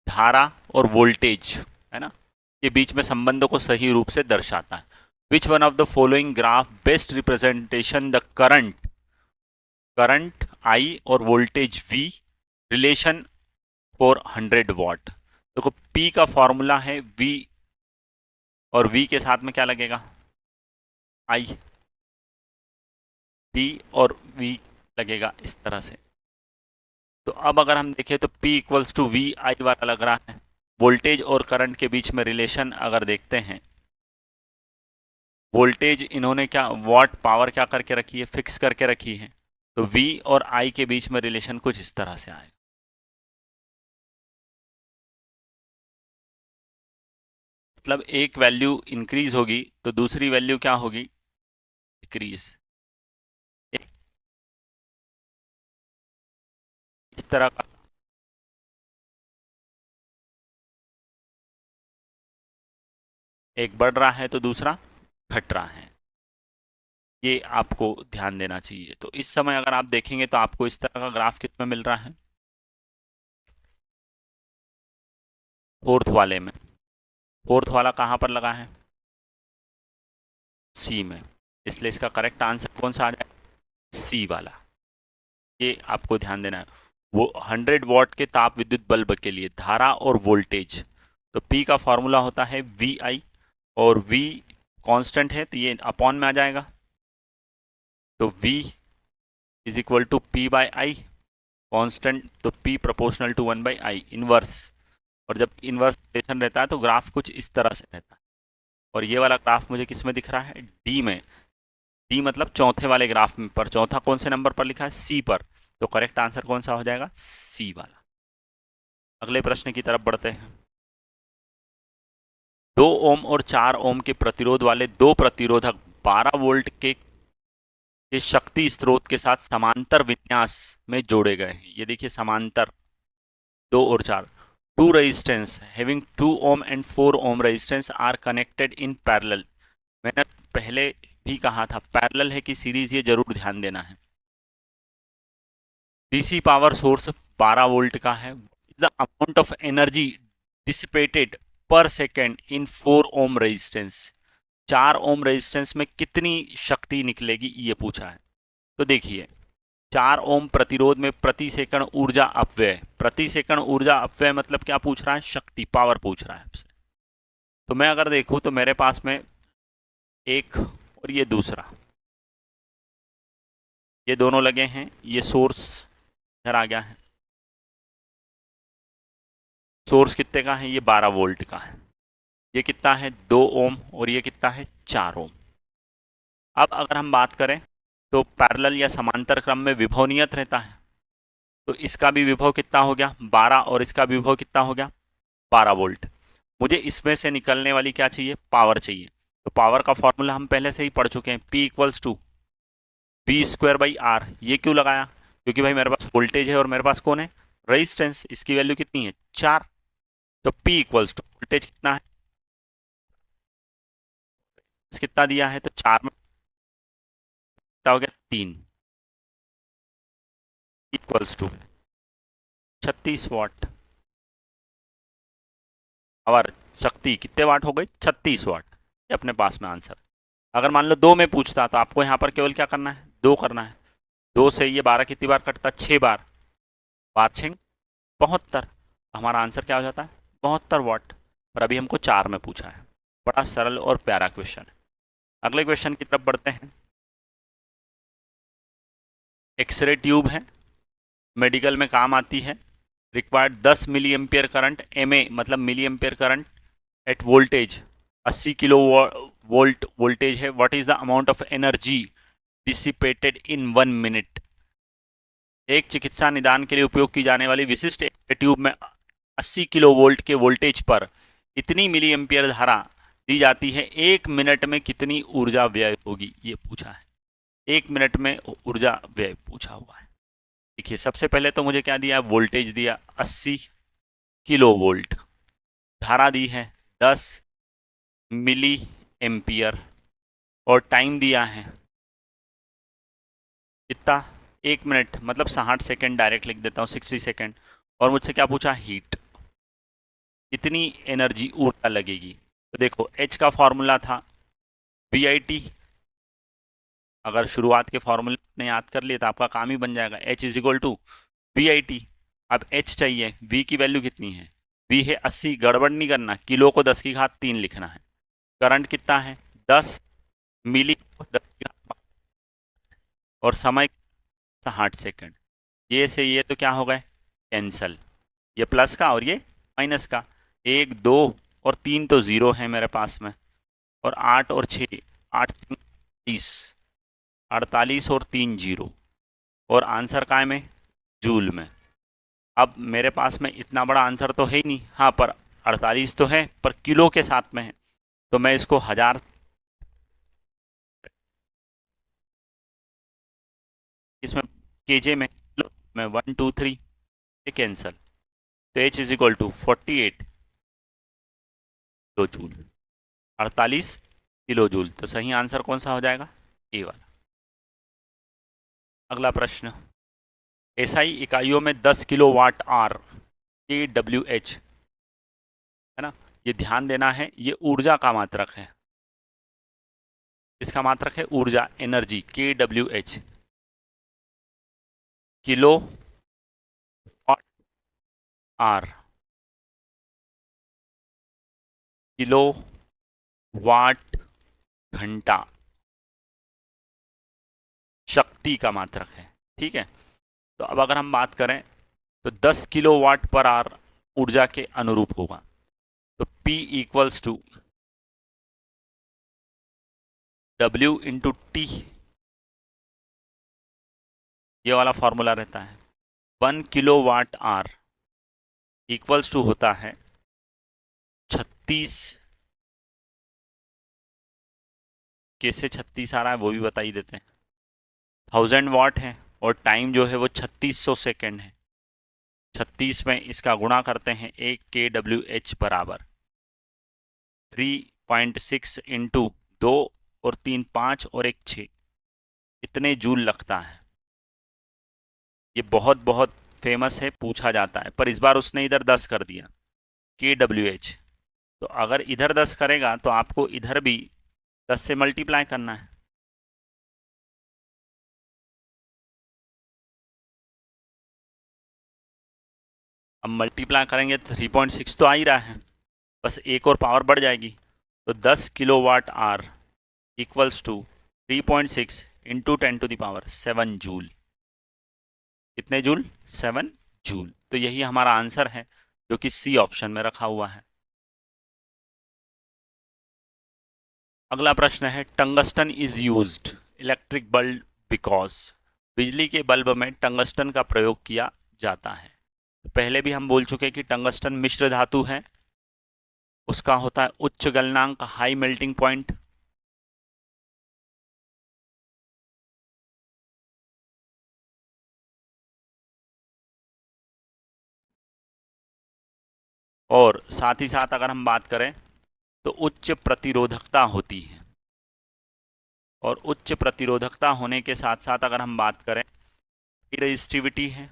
[SPEAKER 1] धारा और वोल्टेज है ना के बीच में संबंध को सही रूप से दर्शाता है? Which one of the following graph best representation the current, current I और voltage V relation for 100 watt. देखो पी का फॉर्मूला है वी, और वी के साथ में क्या लगेगा, आई, पी और वी लगेगा इस तरह से। तो अब अगर हम देखें तो P equals to V I वाला लग रहा है। वोल्टेज और करंट के बीच में रिलेशन अगर देखते हैं, वोल्टेज इन्होंने क्या, वॉट पावर क्या करके रखी है, फिक्स करके रखी है। तो V और I के बीच में रिलेशन कुछ इस तरह से आएगा। मतलब एक वैल्यू इंक्रीज होगी तो दूसरी वैल्यू क्या होगी, डिक्रीज। इस तरह का एक बढ़ रहा है तो दूसरा घट रहा है, ये आपको ध्यान देना चाहिए। तो इस समय अगर आप देखेंगे तो आपको इस तरह का ग्राफ कितना मिल रहा है, फोर्थ वाले में। फोर्थ वाला कहाँ पर लगा है, सी में, इसलिए इसका करेक्ट आंसर कौन सा आ जाए, सी वाला। ये आपको ध्यान देना है। वो 100 वॉट के ताप विद्युत बल्ब के लिए धारा और वोल्टेज, तो P का फॉर्मूला होता है VI, और V कांस्टेंट है तो ये अपॉन में आ जाएगा। तो V is equal to P by I, constant तो P proportional to 1/I, inverse. और जब इनवर्स रिलेशन रहता है तो ग्राफ कुछ इस तरह से रहता है। और ये वाला ग्राफ मुझे किस में दिख रहा है, डी में। डी मतलब चौथे वाले ग्राफ में, पर चौथा कौन से नंबर पर लिखा है, सी पर। तो करेक्ट आंसर कौन सा हो जाएगा? सी वाला। अगले प्रश्न की तरफ बढ़ते हैं। 2 ओम और 4 ओम के प्रतिरोध वाले दो प्रतिरोधक 12 वोल्ट के शक्ति स्रोत के साथ समांतर विन्यास में जोड़े गए हैं। ये देखिए समांतर 2 और 4। Two resistance having 2 ohm and 4 ohm resistance are connected in parallel. मैंने पहले भी कहा था पैरेलल है कि सीरीज, ये जरूर ध्यान देना है। डीसी पावर सोर्स 12 वोल्ट का है। The amount of energy dissipated per second in 4 ohm resistance. 4 ohm resistance में कितनी शक्ति निकलेगी ये पूछा है। तो देखिए 4 ओम प्रतिरोध में प्रति सेकंड ऊर्जा अपव्यय। प्रति सेकंड ऊर्जा अपव्यय मतलब क्या पूछ रहा है? शक्ति, पावर पूछ रहा है आपसे। तो मैं अगर देखूं तो मेरे पास में एक और ये दूसरा, ये दोनों लगे हैं। ये सोर्स इधर आ गया है। सोर्स कितने का है? ये 12 वोल्ट का है। ये कितना है? 2 ओम। और ये कितना है? 4 ओम। अब अगर हम बात करें तो पैरेलल या समांतर क्रम में विभव नियत रहता है। तो इसका भी विभव कितना हो गया? 12। और इसका भी विभव कितना हो गया? 12 वोल्ट। मुझे इसमें से निकलने वाली क्या चाहिए? पावर चाहिए। तो पावर का फॉर्मूला हम पहले से ही पढ़ चुके हैं, P इक्वल्स टू V²/R। ये क्यों लगाया? क्योंकि भाई मेरे पास वोल्टेज है और मेरे पास कौन है? रेजिस्टेंस। इसकी वैल्यू कितनी है? 4। तो P इक्वल्स टू वोल्टेज कितना है, कितना दिया है? तो 4 में कितना हो गया? 3 इक्वल्स टू 36 वाट। और शक्ति कितने वाट हो गई? 36 वाट। ये अपने पास में आंसर। अगर मान लो 2 में पूछता तो आपको यहाँ पर केवल क्या करना है? 2 करना है। 2 से ये 12 कितनी बार कटता? 6 बार। 5×6 = 72। हमारा आंसर क्या हो जाता है? 72 वाट। और अभी हमको 4 में पूछा है। बड़ा सरल और प्यारा क्वेश्चन है। अगले क्वेश्चन की तरफ बढ़ते हैं। एक्सरे ट्यूब है, मेडिकल में काम आती है। Required 10 milli ampere current, MA मतलब milli ampere current at voltage 80 kilo volt voltage है। What is the amount of energy dissipated in 1 minute. एक चिकित्सा निदान के लिए उपयोग की जाने वाली विशिष्ट ट्यूब में 80 किलो वोल्ट के वोल्टेज पर इतनी मिली एम्पियर धारा दी जाती है, 1 मिनट में कितनी ऊर्जा व्यय होगी? ये पूछा है। 1 मिनट में ऊर्जा व्यय पूछा हुआ है। देखिए सबसे पहले तो मुझे क्या दिया है? वोल्टेज दिया 80 किलो वोल्ट, धारा दी है 10 मिली एम्पियर, और टाइम दिया है कितना? 1 मिनट मतलब 60 सेकेंड। डायरेक्ट लिख देता हूँ 60 सेकेंड। और मुझसे क्या पूछा? हीट, कितनी एनर्जी ऊर्जा लगेगी। तो देखो H का फॉर्मूला था VIT। अगर शुरुआत के फॉर्मूले ने याद कर लिए तो आपका काम ही बन जाएगा। H = VIT। अब H चाहिए, V की वैल्यू कितनी है? V है 80। गड़बड़ नहीं करना, किलो को 10⁻³ लिखना है। करंट कितना है? 10 मिली 10⁻⁵ और समय 60 सेकेंड। ये से ये तो क्या हो गए? कैंसल। ये प्लस का और ये माइनस का। 1 2 और 3 तो 0 है मेरे पास में। और 8 और 6, 8 30, 48 और 3 0। और आंसर काय में? जूल में। अब मेरे पास में इतना बड़ा आंसर तो है ही नहीं। हाँ पर 48 तो है, पर किलो के साथ में है। तो मैं इसको 1000 इसमें केजे में 1 2 3 कैंसल। तो H = 48 kilo joule. 48 kilo joule. तो सही आंसर कौन सा हो जाएगा? ए वाला। अगला प्रश्न। SI इकाइयों में 10 किलो वाट आर kWh है ना। ये ध्यान देना है, ये ऊर्जा का मात्रक है। इसका मात्रक है ऊर्जा, energy, kWh। Kilowatt hour, kilowatt घंटा शक्ति का मात्रक है। ठीक है। तो अब अगर हम बात करें तो 10 किलो वाट पर आर ऊर्जा के अनुरूप होगा। तो P = W × T ये वाला फॉर्मूला रहता है। 1 kWh इक्वल्स टू होता है 36, कैसे 36 आ रहा है वो भी बता ही देते हैं। 1000 वाट है और टाइम जो है वो 3600 सेकेंड है। 36 में इसका गुणा करते हैं, 1 kWh बराबर 3.6 इंटू 2 और 3 5 और 1 6, इतने जूल लगता है। ये बहुत बहुत फेमस है, पूछा जाता है, पर इस बार उसने इधर 10 कर दिया kWh। तो अगर इधर 10 करेगा तो आपको इधर भी 10 से मल्टीप्लाई करना है। अब मल्टीप्लाई करेंगे तो 3.6 तो आ ही रहा है, बस एक और पावर बढ़ जाएगी। तो 10 kWh equals to 3.6 into 10⁻7 joule. कितने जूल? 7 जूल। तो यही हमारा आंसर है जो कि सी ऑप्शन में रखा हुआ है। अगला प्रश्न है, tungsten is used electric bulb because. बिजली के बल्ब में टंगस्टन का प्रयोग किया जाता है। तो पहले भी हम बोल चुके हैं कि टंगस्टन मिश्र धातु है, उसका होता है उच्च गलनांक, हाई मेल्टिंग पॉइंट। और साथ ही साथ अगर हम बात करें तो उच्च प्रतिरोधकता होती है। और उच्च प्रतिरोधकता होने के साथ साथ अगर हम बात करें रेजिस्टिविटी है।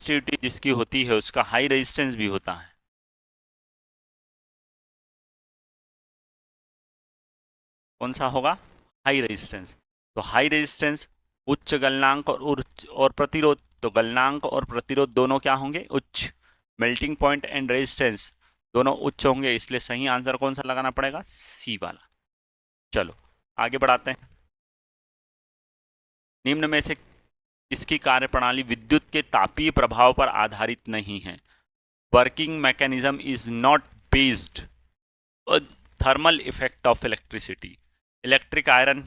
[SPEAKER 1] रेजिस्टिविटी जिसकी होती है उसका हाई रेजिस्टेंस भी होता है। कौन सा होगा? High resistance. तो हाई रेजिस्टेंस, उच्च गलनांक और प्रतिरोध। तो गलनांक और प्रतिरोध दोनों क्या होंगे? उच्च। मेल्टिंग पॉइंट एंड रेजिस्टेंस दोनों उच्च होंगे, इसलिए सही आंसर कौन सा लगाना पड़ेगा? सी वाला। चलो आगे बढ़ाते हैं। निम्न में से इसकी कार्यप्रणाली विद्युत के तापीय प्रभाव पर आधारित नहीं है। Working mechanism is not based thermal effect of electricity. Electric iron,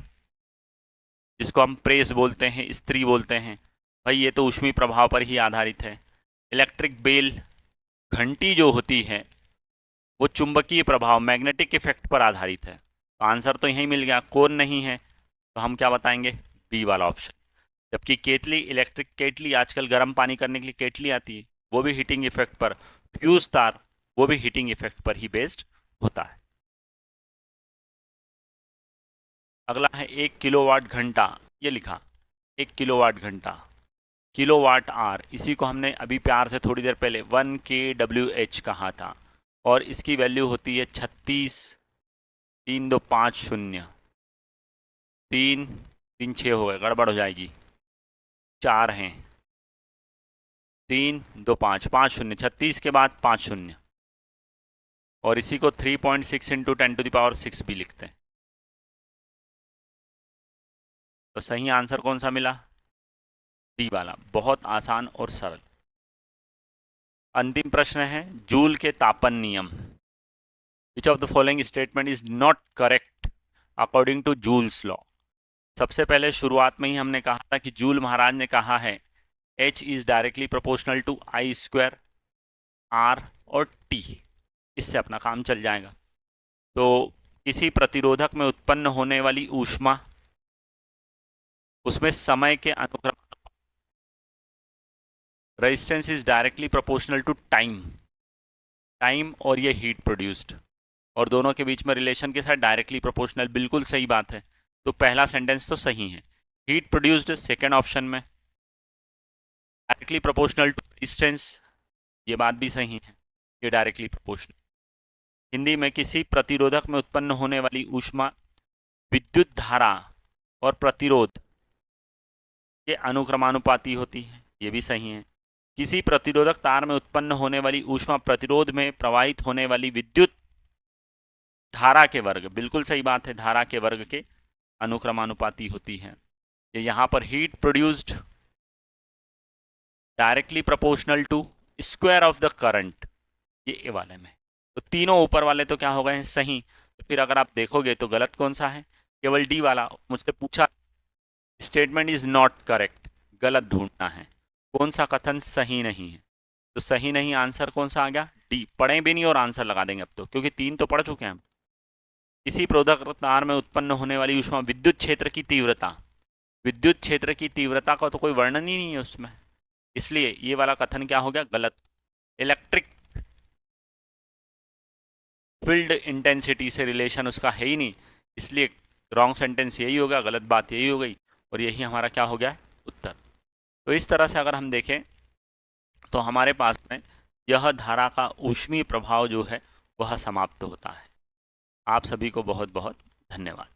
[SPEAKER 1] जिसको हम प्रेस बोलते हैं, इस्त्री बोलते हैं, भाई ये तो ऊष्मीय प्रभाव पर ही आधारित है। इलेक्ट्रिक बेल, घंटी जो होती है, वो चुंबकीय प्रभाव, मैग्नेटिक इफेक्ट पर आधारित है। तो आंसर तो यही मिल गया, कोन नहीं है, तो हम क्या बताएंगे? बी वाला ऑप्शन। जबकि केतली, इलेक्ट्रिक केतली, आजकल गर्म पानी करने के लिए केतली आती है, वो भी हीटिंग इफेक्ट पर। फ्यूज तार, वो भी हीटिंग इफेक्ट पर ही बेस्ड होता है। अगला है 1 किलोवाट घंटा। ये लिखा 1 किलोवाट घंटा, किलोवाट आर, इसी को हमने अभी प्यार से थोड़ी देर पहले 1 kWh कहा था। और इसकी वैल्यू होती है 36, 3250, 3 3 6 हो गए, गड़बड़ हो जाएगी, 4 हैं, 3 2 5 5 शून्य, 36 के बाद 5 शून्य, और इसी को 3.6 इंटू 10⁻6 भी लिखते हैं। तो सही आंसर कौन सा मिला? डी वाला। बहुत आसान और सरल। अंतिम प्रश्न है, जूल के तापन नियम। Which of the following statement is not correct according to Joule's law. सबसे पहले शुरुआत में ही हमने कहा था कि जूल महाराज ने कहा है H is directly proportional to I² R और T, इससे अपना काम चल जाएगा। तो किसी प्रतिरोधक में उत्पन्न होने वाली ऊष्मा, उसमें समय के अनुक्रम, resistance is directly proportional to time, time और ये हीट प्रोड्यूस्ड, और दोनों के बीच में रिलेशन के साथ डायरेक्टली प्रोपोर्शनल। बिल्कुल सही बात है। तो पहला सेंटेंस तो सही है। हीट प्रोड्यूस्ड सेकेंड ऑप्शन में, डायरेक्टली प्रोपोर्शनल टू रेजिस्टेंस, ये बात भी सही है, ये डायरेक्टली प्रोपोर्शनल। हिंदी में किसी प्रतिरोधक में उत्पन्न होने वाली ऊष्मा विद्युत धारा और प्रतिरोध के अनुक्रमानुपाती होती है, ये भी सही है। किसी प्रतिरोधक तार में उत्पन्न होने वाली ऊष्मा प्रतिरोध में प्रवाहित होने वाली विद्युत धारा के वर्ग, बिल्कुल सही बात है, धारा के वर्ग के अनुक्रमानुपाती होती है। ये यहाँ पर heat produced directly proportional to square of the current, ये ए वाले में। तो तीनों ऊपर वाले तो क्या हो गए हैं? सही। तो फिर अगर आप देखोगे तो गलत कौन सा है? केवल डी वाला मुझसे पूछा, स्टेटमेंट इज नॉट करेक्ट, गलत ढूंढना है, कौन सा कथन सही नहीं है। तो सही नहीं आंसर कौन सा आ गया, डी। पढ़े भी नहीं और आंसर लगा देंगे अब तो, क्योंकि 3 तो पढ़ चुके हैं हम। किसी प्रोधक तार में उत्पन्न होने वाली ऊष्मा विद्युत क्षेत्र की तीव्रता, विद्युत क्षेत्र की तीव्रता का तो कोई वर्णन ही नहीं है उसमें, इसलिए ये वाला कथन क्या हो गया, गलत। इलेक्ट्रिक फील्ड इंटेंसिटी से रिलेशन उसका है ही नहीं, इसलिए रॉन्ग सेंटेंस यही होगा, गलत बात यही हो गई, और यही हमारा क्या हो गया, उत्तर। तो इस तरह से अगर हम देखें तो हमारे पास में यह धारा का ऊष्मीय प्रभाव जो है वह समाप्त होता है। आप सभी को बहुत बहुत धन्यवाद।